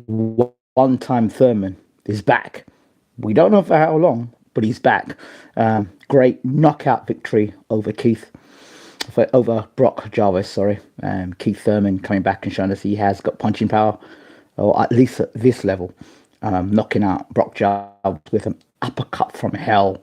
one-time Thurman is back. We don't know for how long, but he's back. Great knockout victory over over Brock Jarvis. Sorry, Keith Thurman coming back and showing us he has got punching power, or at least at this level, knocking out Brock Jarvis with an uppercut from hell.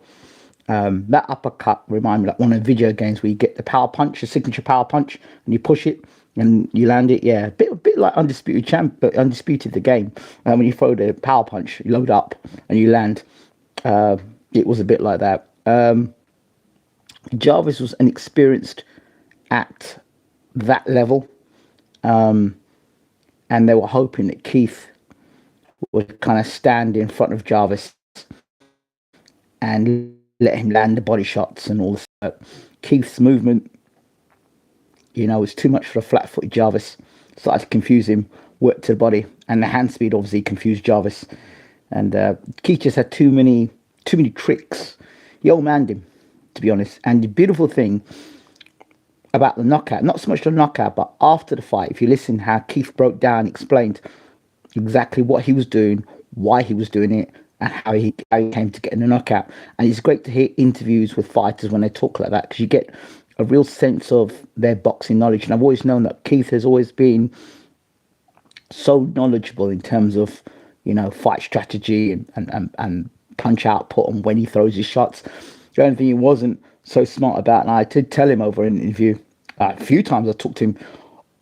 That uppercut reminded me like one of the video games where you get the power punch, the signature power punch, and you push it and you land it. Yeah, a bit like Undisputed Champ, but Undisputed the game. When you throw the power punch, you load up and you land. It was a bit like that. Jarvis was inexperienced at that level, and they were hoping that Keith would kind of stand in front of Jarvis and let him land the body shots and all this. Keith's movement, was too much for a flat-footed Jarvis. Started to confuse him, worked to the body, and the hand speed obviously confused Jarvis. And Keith just had too many tricks. He old-manned him, to be honest. And the beautiful thing about the knockout, not so much the knockout, but after the fight, if you listen how Keith broke down, explained exactly what he was doing, why he was doing it, and how he came to getting the knockout. And it's great to hear interviews with fighters when they talk like that, because you get a real sense of their boxing knowledge. And I've always known that Keith has always been so knowledgeable in terms of, fight strategy and punch output and when he throws his shots. The only thing he wasn't so smart about, and I did tell him over an interview, a few times I talked to him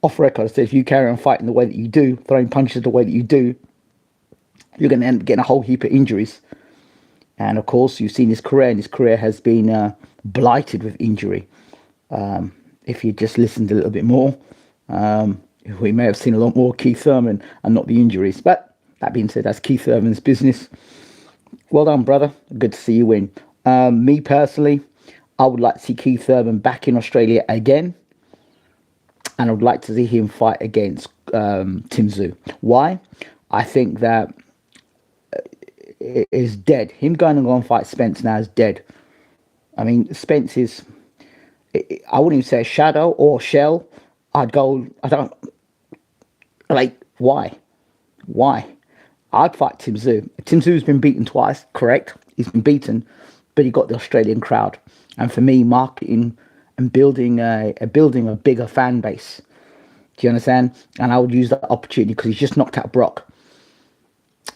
off record, I said, if you carry on fighting the way that you do, throwing punches the way that you do, you're going to end up getting a whole heap of injuries. And of course, you've seen his career, and his career has been blighted with injury. If you just listened a little bit more, we may have seen a lot more Keith Thurman and not the injuries. But that being said, that's Keith Thurman's business. Well done, brother. Good to see you win. Me personally, I would like to see Keith Thurman back in Australia again. And I would like to see him fight against Tim Tszyu. Why? I think that it is dead. Him going and go and fight Spence now is dead. I mean, Spence is, I wouldn't even say a shadow or shell. I don't, why? I'd fight Tim Tszyu. Tim Tszyu's been beaten twice, correct? He's been beaten, but he got the Australian crowd. And for me, marketing and building a bigger fan base. Do you understand? And I would use that opportunity because he's just knocked out Brock.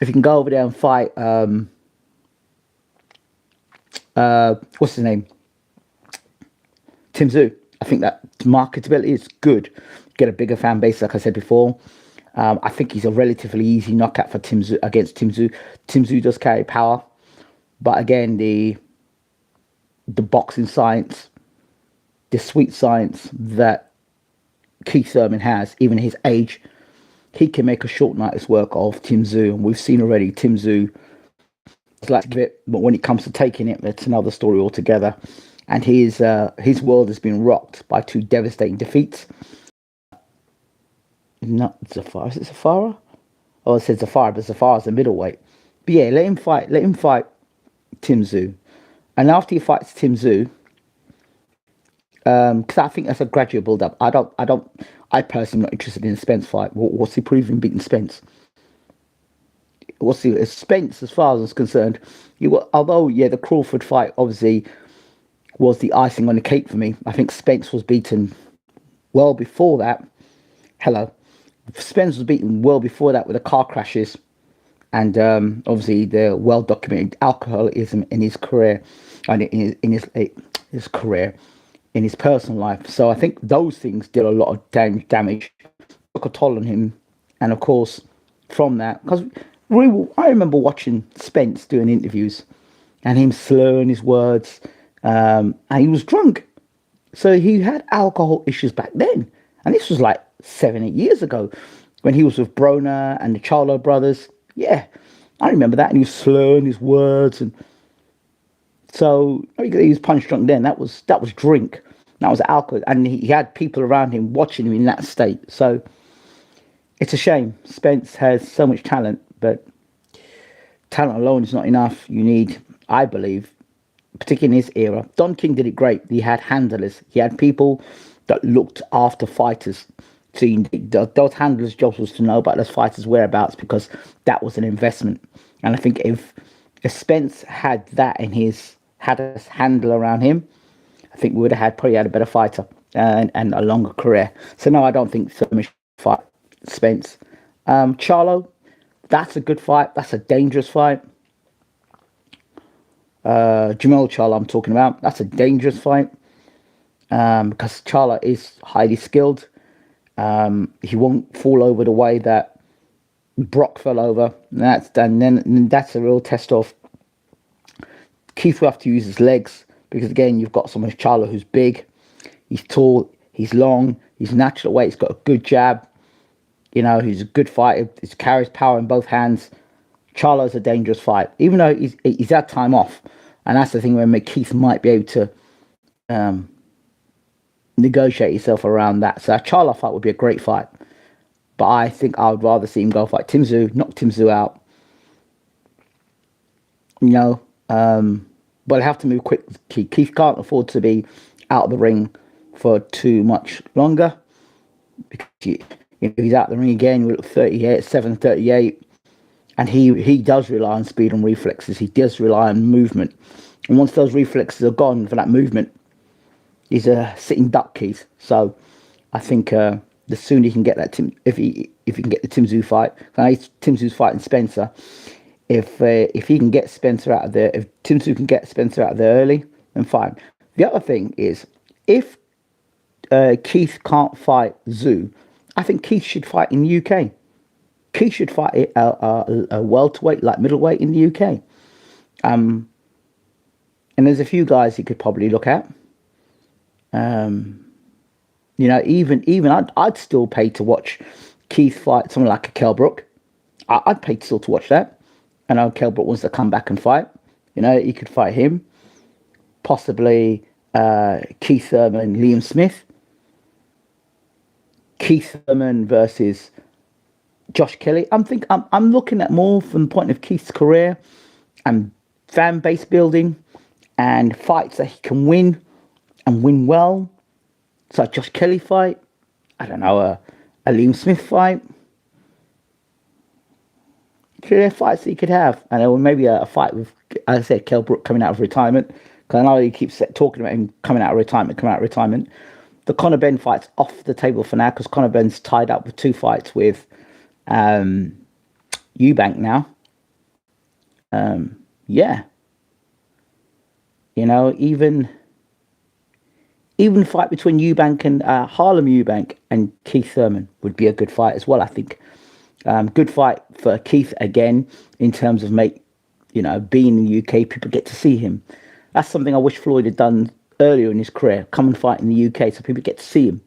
If you can go over there and fight, what's his name? Tim Tszyu. I think that marketability is good. Get a bigger fan base, like I said before. I think he's a relatively easy knockout for Tim Tszyu against Tim Tszyu. Tim Tszyu does carry power, but again, the boxing science, the sweet science that Keith Thurman has, even his age, he can make a short night's work of Tim Tszyu, and we've seen already Tim Tszyu is like it, but when it comes to taking it, that's another story altogether. And his world has been rocked by two devastating defeats. Not Zafar. Is it Zafara? Oh, I said Zafar, but Zafara's a middleweight. But yeah, let him fight Tim Tszyu. And after he fights Tim Tszyu, because I think that's a gradual build-up. I personally am not interested in a Spence fight. What's he proving beating Spence? Spence, as far as I was concerned, although the Crawford fight obviously was the icing on the cake for me. I think Spence was beaten well before that. Spence was beaten well before that with the car crashes and obviously the well-documented alcoholism in his career and in his career, in his personal life. So I think those things did a lot of damage, took a toll on him. And of course, from that, because I remember watching Spence doing interviews and him slurring his words, and he was drunk. So he had alcohol issues back then. And this was like 7-8 years ago when he was with Broner and the Charlo brothers. Yeah, I remember that. And he was slurring his words. And so he was punch drunk then. That was drink. That was alcohol. And he had people around him watching him in that state. So it's a shame. Spence has so much talent, but talent alone is not enough. You need, I believe, particularly in his era. Don King did it great. He had handlers. He had people that looked after fighters. seen those handlers' jobs was to know about those fighters' whereabouts, because that was an investment. And I think if Spence had that in had a handler around him, I think we would have probably had a better fighter and a longer career. So no, I don't think Thurman should fight Spence. Charlo, that's a good fight. That's a dangerous fight. Jamel Charlo, I'm talking about. That's a dangerous fight because Charlo is highly skilled. He won't fall over the way that Brock fell over. And that's a real test of Keith will have to use his legs, because again, you've got someone like Charlo who's big, he's tall, he's long, he's natural weight, he's got a good jab. You know, he's a good fighter. He carries power in both hands. Charlo's a dangerous fight, even though he's had time off, and that's the thing where Keith might be able to negotiate himself around that. So a Charlo fight would be a great fight, but I think I would rather see him go fight Tim Tszyu, knock Tim Tszyu out. You know, but I have to move quick. Keith can't afford to be out of the ring for too much longer, because he's out of the ring again. We look 38, and he does rely on speed and reflexes. He does rely on movement, and once those reflexes are gone for that movement, he's a sitting duck, Keith. So I think the sooner he can get that if he can get the Tim Tszyu fight, Tim Tszyu's fighting Spencer. If he can get Spencer out of there, if Tim Tszyu can get Spencer out of there early, then fine. The other thing is, if Keith can't fight Tszyu, I think Keith should fight in the UK. Keith should fight a welterweight, like middleweight in the UK. And there's a few guys he could probably look at. You know, even I'd still pay to watch Keith fight someone like a Kell Brook. I'd pay still to watch that. I know Kell Brook wants to come back and fight. You know, he could fight him. Possibly Keith Thurman and Liam Smith. Keith Thurman versus Josh Kelly. I'm looking at more from the point of Keith's career and fan base building and fights that he can win and win well. So a Josh Kelly fight. I don't know, a Liam Smith fight. There are fights that he could have, and maybe a fight with, as I said, Kell Brook coming out of retirement. Because I know he keeps talking about him coming out of retirement. The Conor Benn fight's off the table for now, because Conor Benn's tied up with 2 fights with Eubank now. Yeah. You know, even fight between Eubank and Harlem Eubank and Keith Thurman would be a good fight as well, I think. Good fight for Keith again, in terms of being in the UK, people get to see him. That's something I wish Floyd had done earlier in his career. Come and fight in the UK, so people get to see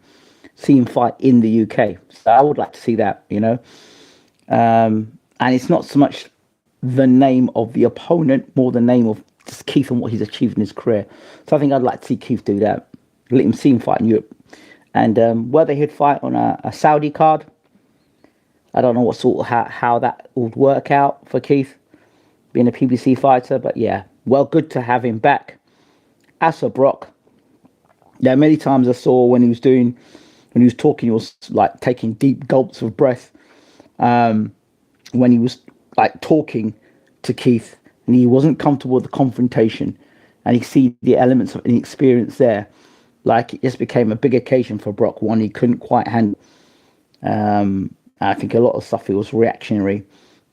him fight in the UK. So I would like to see that, you know. And it's not so much the name of the opponent, more the name of just Keith and what he's achieved in his career. So I think I'd like to see Keith do that. Let him see him fight in Europe. And whether he'd fight on a Saudi card, I don't know what sort of how that would work out for Keith, being a PBC fighter. But yeah, well, good to have him back. As for Brock, there are many times I saw when he was talking, he was like taking deep gulps of breath. When he was like talking to Keith, and he wasn't comfortable with the confrontation, and he see the elements of inexperience there. Like, it just became a big occasion for Brock, one he couldn't quite handle. I think a lot of stuff, it was reactionary,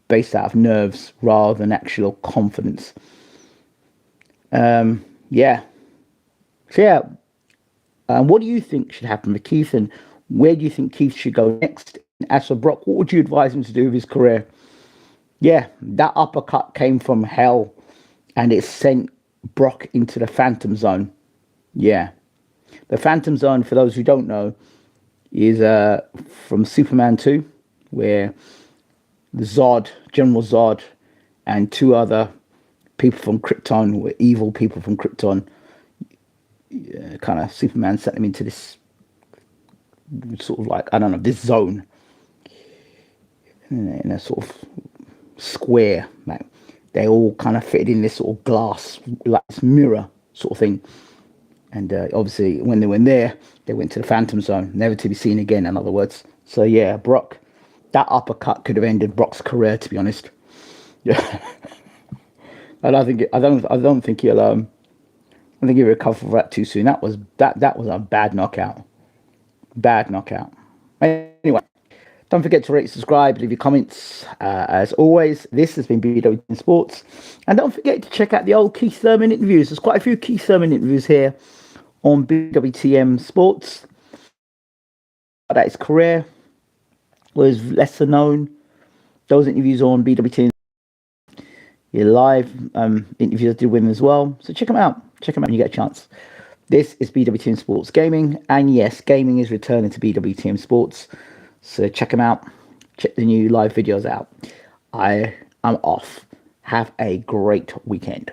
based out of nerves rather than actual confidence. Yeah. So yeah, what do you think should happen with Keith, and where do you think Keith should go next? As for Brock, what would you advise him to do with his career? Yeah, that uppercut came from hell, and it sent Brock into the Phantom Zone. Yeah. The Phantom Zone, for those who don't know, is from Superman 2, where the Zod, General Zod, and 2 other people from Krypton, were evil people from Krypton, kind of Superman sent them into this sort of like, I don't know, this zone, in a sort of square. Like, they all kind of fitted in this sort of glass, like this mirror sort of thing. And obviously, when they went there, they went to the Phantom Zone, never to be seen again, in other words. So yeah, Brock, that uppercut could have ended Brock's career, to be honest. Yeah, I don't think he'll I think he'll recover from that too soon. That was a bad knockout, bad knockout. Anyway, don't forget to rate, subscribe, leave your comments. As always, this has been BWTM Sports, and don't forget to check out the old Keith Thurman interviews. There's quite a few Keith Thurman interviews here on BWTM Sports. That his career was lesser known. Those interviews on BWTM, your live interviews I did with him as well. So check them out. Check them out when you get a chance. This is BWTM Sports Gaming, and yes, gaming is returning to BWTM Sports. So check them out. Check the new live videos out. I am off. Have a great weekend.